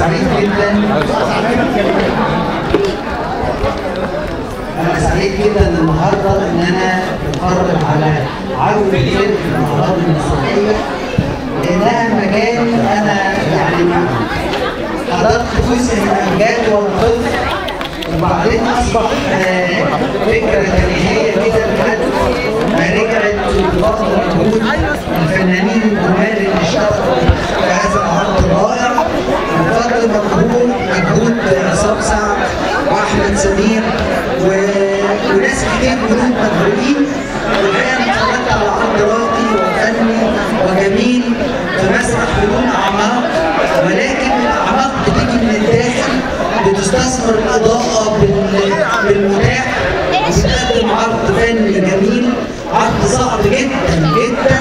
سعيد جدا. أنا سعيد جدا النهارده إن أنا بتفرج على عرض كتير في المهارات المسرحية، لأنها مجال أنا يعني حضرت جزء من أمجاد وأنا طفل، وبعدين أصبح فكرة تاريخية كده لحد ما رجعت بفضل مجهود الفنانين الجمال اللي اشتغلوا في هذا العرض الرائع، بفضل مجهود عصام سعد وأحمد سمير وناس كتير جنود مجهولين. والحقيقة أنا اتفرجت على عرض راقي وفني وجميل في مسرح بدون أعماق، ولكن الأعماق بتيجي من الداخل، بتستثمر الإضاءة بالمتاح، وبتقدم عرض فني جميل، عرض صعب جدا جدا.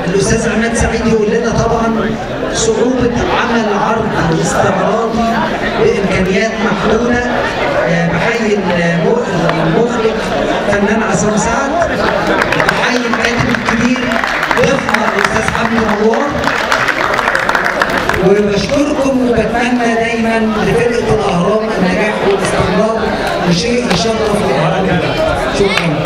الأستاذ عماد سعيد يقول لنا طبعا صعوبة عمل عرض استعراضي بإمكانيات محدودة. بحيي المخرج فنان عصام سعد، بحيي الكاتب الكبير ضيفنا الأستاذ حمدي نوار، وبشكركم وبتمنى دايما لفرقة الأهرام النجاح والاستمرار وشيء يشرف الأهرام. شكرا.